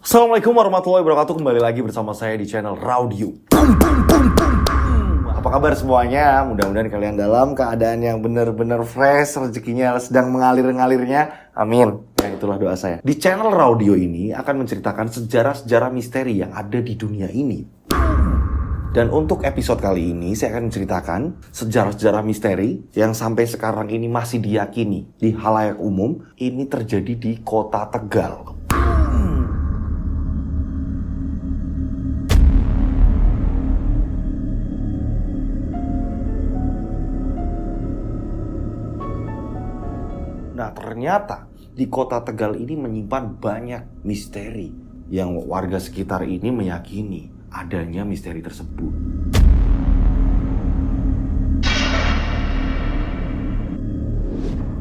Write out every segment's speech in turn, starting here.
Assalamualaikum warahmatullahi wabarakatuh. Kembali lagi bersama saya di channel Raudio. Apa kabar semuanya? Mudah-mudahan kalian dalam keadaan yang benar-benar fresh, rezekinya sedang mengalir-ngalirnya. Amin. Ya, itulah doa saya. Di channel Raudio ini akan menceritakan sejarah-sejarah misteri yang ada di dunia ini. Dan untuk episode kali ini saya akan menceritakan sejarah-sejarah misteri yang sampai sekarang ini masih diyakini di halayak umum ini terjadi di kota Tegal. Nah, ternyata di kota Tegal ini menyimpan banyak misteri yang warga sekitar ini meyakini adanya misteri tersebut.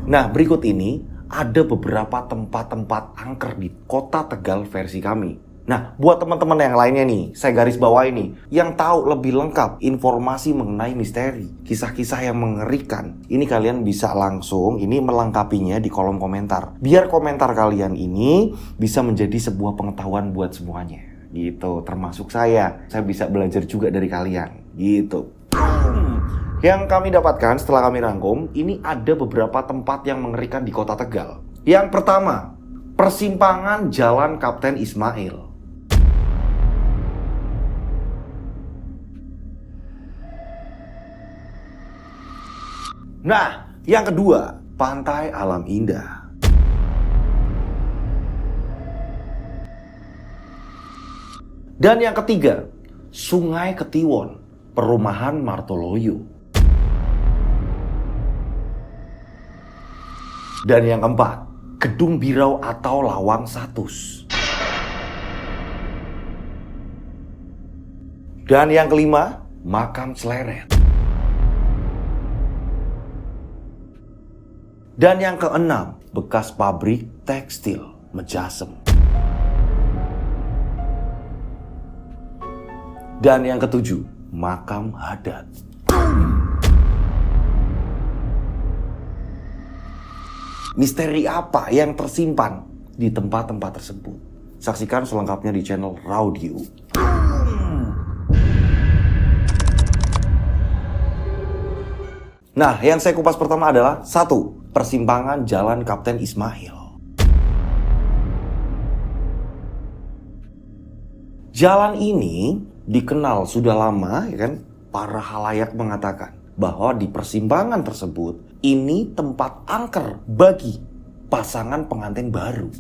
Nah, berikut ini ada beberapa tempat-tempat angker di kota Tegal versi kami. Nah, buat teman-teman yang lainnya nih, saya garis bawah ini, yang tahu lebih lengkap informasi mengenai misteri, kisah-kisah yang mengerikan, ini kalian bisa langsung ini melengkapinya di kolom komentar. Biar komentar kalian ini bisa menjadi sebuah pengetahuan buat semuanya. Gitu, termasuk saya bisa belajar juga dari kalian. Gitu. Yang kami dapatkan setelah kami rangkum, ini ada beberapa tempat yang mengerikan di kota Tegal. Yang pertama, persimpangan Jalan Kapten Ismail. Nah, yang kedua, Pantai Alam Indah. Dan yang ketiga, Sungai Ketiwon, Perumahan Martoloyo. Dan yang keempat, Gedung Birau atau Lawang Satus. Dan yang kelima, Makam Sleret. Dan yang keenam, bekas pabrik tekstil Mejasem. Dan yang ketujuh, Makam Hadat. Misteri apa yang tersimpan di tempat-tempat tersebut? Saksikan selengkapnya di channel Raudio. Nah, yang saya kupas pertama adalah 1. Persimpangan Jalan Kapten Ismail. Jalan ini dikenal sudah lama, ya kan? Para halayak mengatakan bahwa di persimpangan tersebut ini tempat angker bagi pasangan pengantin baru.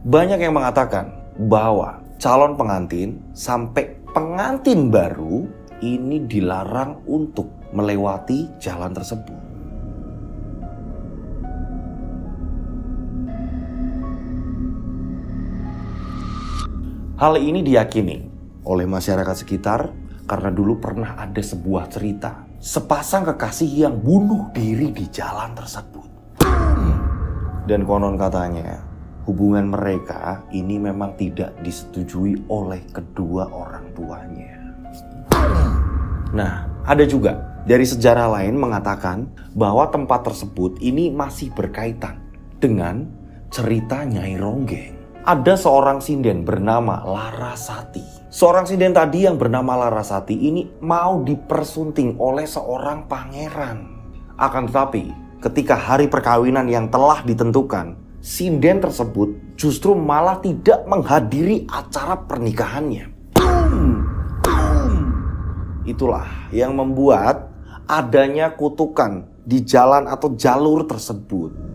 Banyak yang mengatakan bahwa calon pengantin sampai pengantin baru ini dilarang untuk melewati jalan tersebut. Hal ini diyakini oleh masyarakat sekitar karena dulu pernah ada sebuah cerita sepasang kekasih yang bunuh diri di jalan tersebut. Dan konon katanya hubungan mereka ini memang tidak disetujui oleh kedua orang tuanya. Nah, ada juga dari sejarah lain mengatakan bahwa tempat tersebut ini masih berkaitan dengan cerita Nyai Ronggeng. Ada seorang sinden bernama Larasati. Seorang sinden tadi yang bernama Larasati ini mau dipersunting oleh seorang pangeran. Akan tetapi, ketika hari perkawinan yang telah ditentukan, sinden tersebut justru malah tidak menghadiri acara pernikahannya. Itulah yang membuat adanya kutukan di jalan atau jalur tersebut.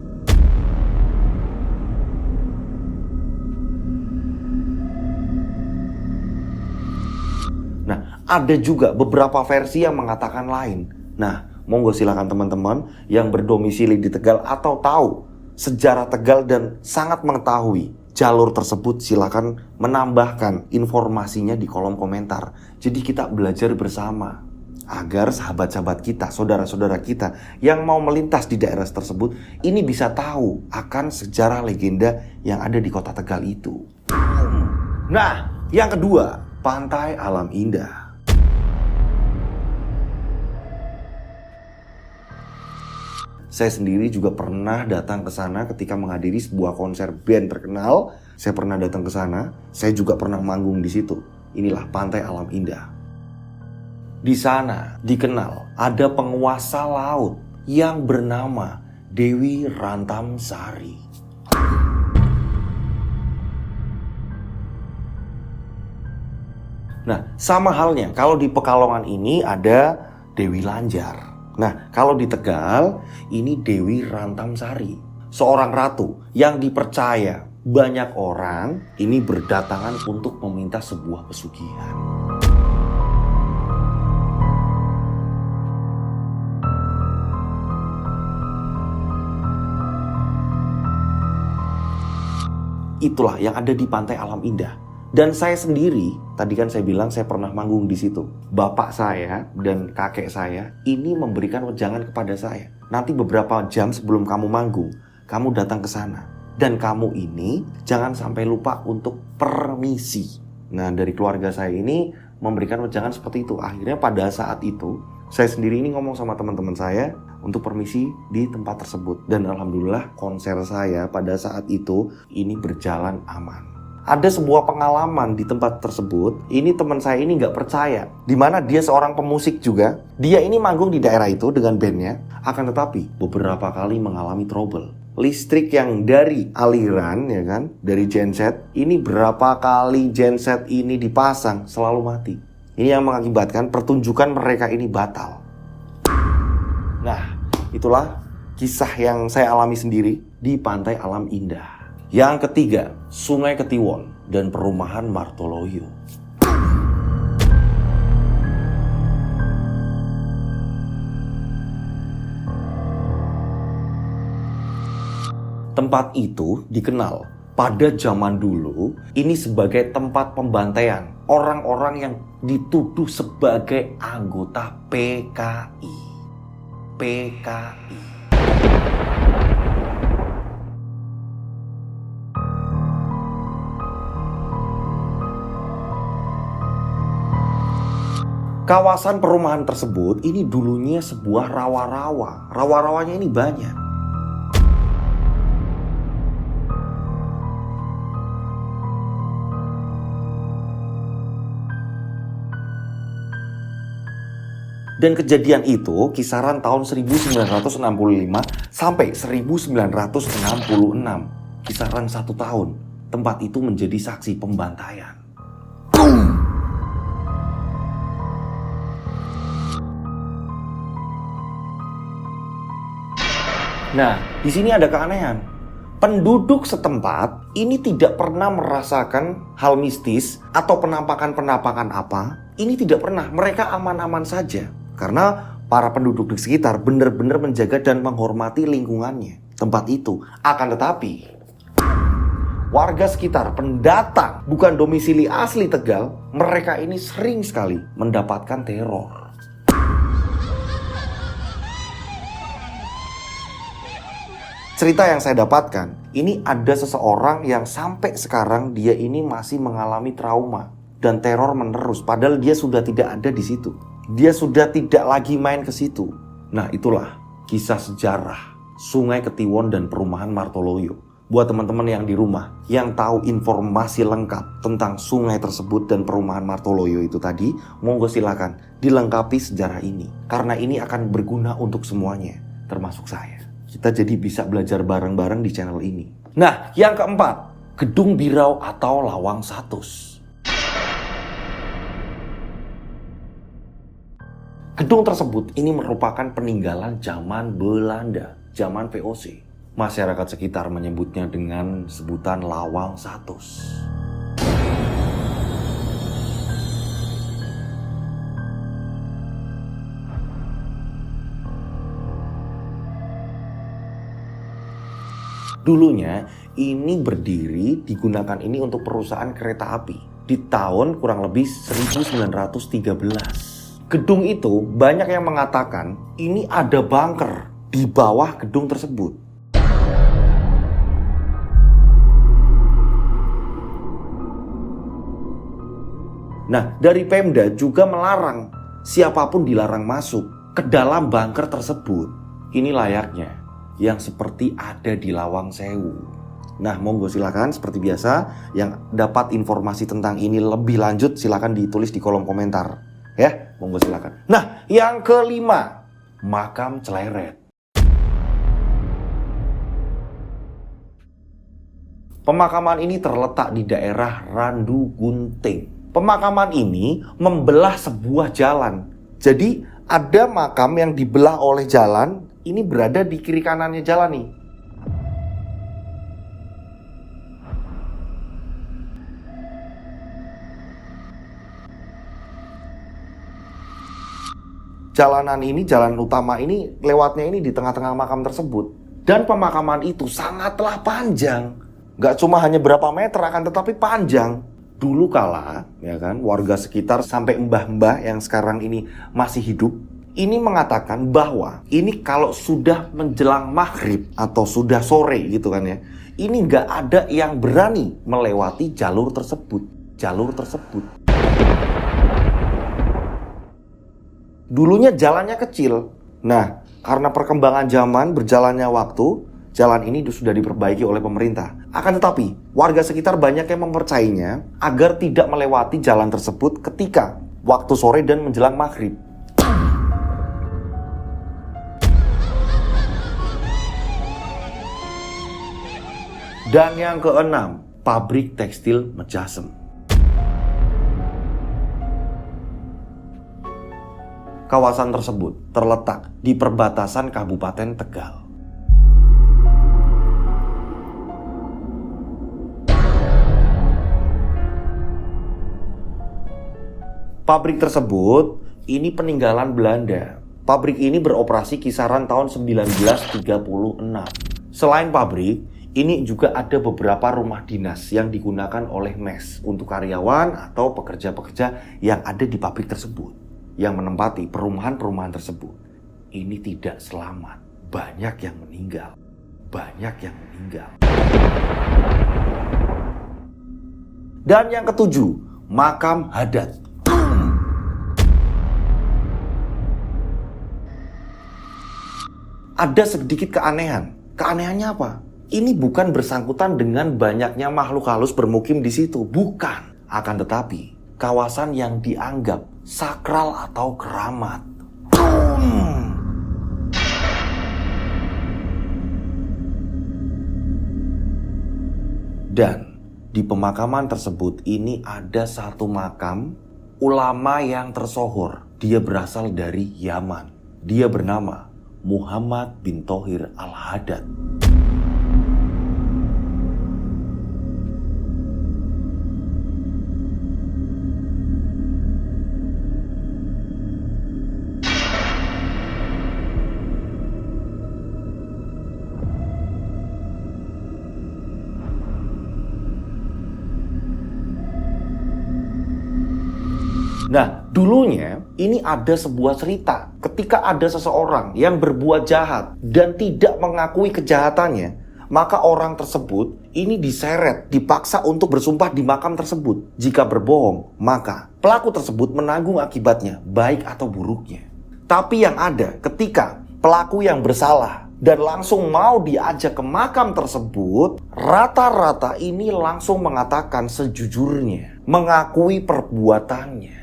Nah, ada juga beberapa versi yang mengatakan lain. Nah, monggo silakan teman-teman yang berdomisili di Tegal atau tahu sejarah Tegal dan sangat mengetahui jalur tersebut, silakan menambahkan informasinya di kolom komentar. Jadi kita belajar bersama agar sahabat-sahabat kita, saudara-saudara kita yang mau melintas di daerah tersebut ini bisa tahu akan sejarah legenda yang ada di kota Tegal itu. Nah, yang kedua, Pantai Alam Indah. Saya sendiri juga pernah datang ke sana ketika menghadiri sebuah konser band terkenal. Saya pernah datang ke sana, saya juga pernah manggung di situ. Inilah Pantai Alam Indah. Di sana dikenal ada penguasa laut yang bernama Dewi Rantamsari. Nah, sama halnya kalau di Pekalongan ini ada Dewi Lanjar. Nah, kalau di Tegal ini Dewi Rantamsari, seorang ratu yang dipercaya banyak orang ini berdatangan untuk meminta sebuah pesugihan. Itulah yang ada di Pantai Alam Indah. Dan saya sendiri, tadi kan saya bilang saya pernah manggung di situ. Bapak saya dan kakek saya ini memberikan wejangan kepada saya. Nanti beberapa jam sebelum kamu manggung, kamu datang ke sana. Dan kamu ini jangan sampai lupa untuk permisi. Nah, dari keluarga saya ini memberikan wejangan seperti itu. Akhirnya pada saat itu, saya sendiri ini ngomong sama teman-teman saya untuk permisi di tempat tersebut. Dan alhamdulillah konser saya pada saat itu ini berjalan aman. Ada sebuah pengalaman di tempat tersebut. Ini teman saya ini nggak percaya. Dimana dia seorang pemusik juga. Dia ini manggung di daerah itu dengan bandnya. Akan tetapi beberapa kali mengalami trouble. Listrik yang dari aliran, ya kan, dari genset. Ini berapa kali genset ini dipasang selalu mati. Ini yang mengakibatkan pertunjukan mereka ini batal. Nah, itulah kisah yang saya alami sendiri di Pantai Alam Indah. Yang ketiga, Sungai Ketiwon dan Perumahan Martoloyo. Tempat itu dikenal pada zaman dulu ini sebagai tempat pembantaian orang-orang yang dituduh sebagai anggota PKI. PKI. Kawasan perumahan tersebut ini dulunya sebuah rawa-rawa. Rawa-rawanya ini banyak. Dan kejadian itu kisaran tahun 1965 sampai 1966. Kisaran 1 tahun. Tempat itu menjadi saksi pembantaian. Nah, di sini ada keanehan. Penduduk setempat ini tidak pernah merasakan hal mistis atau penampakan-penampakan apa. Ini tidak pernah. Mereka aman-aman saja. Karena para penduduk di sekitar benar-benar menjaga dan menghormati lingkungannya. Tempat itu. Akan tetapi, warga sekitar, pendatang, bukan domisili asli Tegal, mereka ini sering sekali mendapatkan teror. Cerita yang saya dapatkan, ini ada seseorang yang sampai sekarang dia ini masih mengalami trauma dan teror menerus. Padahal dia sudah tidak ada di situ. Dia sudah tidak lagi main ke situ. Nah, itulah kisah sejarah Sungai Ketiwon dan Perumahan Martoloyo. Buat teman-teman yang di rumah, yang tahu informasi lengkap tentang sungai tersebut dan Perumahan Martoloyo itu tadi, monggo silakan dilengkapi sejarah ini. Karena ini akan berguna untuk semuanya, termasuk saya. Kita jadi bisa belajar bareng-bareng di channel ini. Nah, yang keempat, Gedung Birau atau Lawang Satus. Gedung tersebut ini merupakan peninggalan zaman Belanda, zaman VOC. Masyarakat sekitar menyebutnya dengan sebutan Lawang Satus. Dulunya ini berdiri digunakan ini untuk perusahaan kereta api di tahun kurang lebih 1913. Gedung itu banyak yang mengatakan ini ada bunker di bawah gedung tersebut. Nah, dari Pemda juga melarang siapapun dilarang masuk ke dalam bunker tersebut. Ini layaknya yang seperti ada di Lawang Sewu. Nah, monggo silakan seperti biasa yang dapat informasi tentang ini lebih lanjut silakan ditulis di kolom komentar. Ya, monggo silakan. Nah, yang kelima, makam Cleret. Pemakaman ini terletak di daerah Randu Gunting. Pemakaman ini membelah sebuah jalan. Jadi, ada makam yang dibelah oleh jalan, ini berada di kiri kanannya jalan nih. Jalanan ini, jalan utama ini, lewatnya ini di tengah-tengah makam tersebut. Dan pemakaman itu sangatlah panjang. Gak cuma hanya berapa meter, akan tetapi panjang. Dulu kala, ya kan, warga sekitar sampai mbah-mbah yang sekarang ini masih hidup, ini mengatakan bahwa ini kalau sudah menjelang maghrib atau sudah sore gitu kan ya, ini gak ada yang berani melewati jalur tersebut. Dulunya jalannya kecil. Nah, karena perkembangan zaman, berjalannya waktu, jalan ini sudah diperbaiki oleh pemerintah. Akan tetapi, warga sekitar banyak yang mempercayainya agar tidak melewati jalan tersebut ketika waktu sore dan menjelang maghrib. Dan yang keenam, pabrik tekstil Mejasem. Kawasan tersebut terletak di perbatasan Kabupaten Tegal. Pabrik tersebut ini peninggalan Belanda. Pabrik ini beroperasi kisaran tahun 1936. Selain pabrik, ini juga ada beberapa rumah dinas yang digunakan oleh mes untuk karyawan atau pekerja-pekerja yang ada di pabrik tersebut, yang menempati perumahan-perumahan tersebut. Ini tidak selamat. Banyak yang meninggal. Dan yang ketujuh, makam Haddad. Ada sedikit keanehan. Keanehannya apa? Ini bukan bersangkutan dengan banyaknya makhluk halus bermukim di situ. Bukan. Akan tetapi, kawasan yang dianggap sakral atau keramat. Dan di pemakaman tersebut ini ada satu makam ulama yang tersohor. Dia berasal dari Yaman. Dia bernama Muhammad bin Thohir Al-Haddad. Nah, dulunya ini ada sebuah cerita ketika ada seseorang yang berbuat jahat dan tidak mengakui kejahatannya, maka orang tersebut ini diseret, dipaksa untuk bersumpah di makam tersebut. Jika berbohong, maka pelaku tersebut menanggung akibatnya, baik atau buruknya. Tapi yang ada ketika pelaku yang bersalah dan langsung mau diajak ke makam tersebut, rata-rata ini langsung mengatakan sejujurnya, mengakui perbuatannya.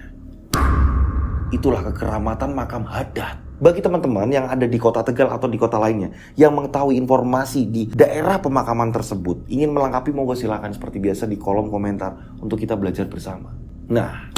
Itulah kekeramatan makam Haddad. Bagi teman-teman yang ada di kota Tegal atau di kota lainnya yang mengetahui informasi di daerah pemakaman tersebut, ingin melengkapi, monggo silakan seperti biasa di kolom komentar untuk kita belajar bersama. Nah,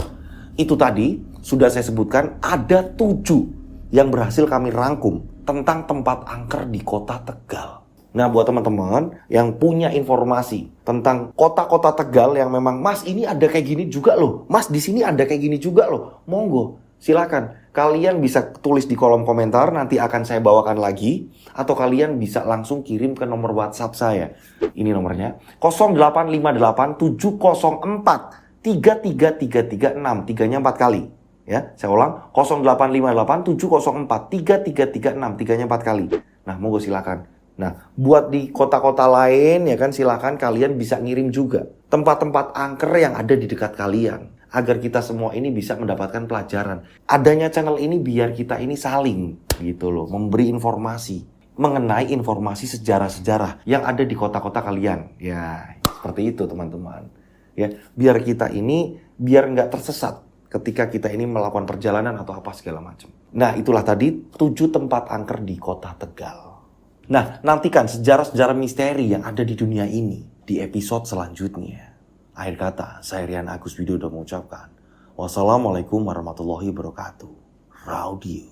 itu tadi sudah saya sebutkan ada 7 yang berhasil kami rangkum tentang tempat angker di kota Tegal. Nah, buat teman-teman yang punya informasi tentang kota-kota Tegal yang memang, Mas ini ada kayak gini juga loh, Mas di sini ada kayak gini juga loh, monggo silakan. Kalian bisa tulis di kolom komentar, nanti akan saya bawakan lagi. Atau kalian bisa langsung kirim ke nomor WhatsApp saya. Ini nomornya 0858 704 33336. Tiganya 4 kali. Ya, saya ulang 0858 704 3336. Tiganya 4 kali. Nah, monggo silakan. Nah, buat di kota-kota lain ya kan, silakan kalian bisa ngirim juga tempat-tempat angker yang ada di dekat kalian, agar kita semua ini bisa mendapatkan pelajaran. Adanya channel ini biar kita ini saling gitu loh, memberi informasi. mengenai informasi sejarah-sejarah yang ada di kota-kota kalian. Ya, seperti itu teman-teman. Ya, biar kita ini nggak tersesat ketika kita ini melakukan perjalanan atau apa segala macam. Nah, itulah tadi 7 tempat angker di kota Tegal. Nah, nantikan sejarah-sejarah misteri yang ada di dunia ini di episode selanjutnya. Akhir kata, saya Rian Agus Widodo mengucapkan wassalamualaikum warahmatullahi wabarakatuh. Raudio.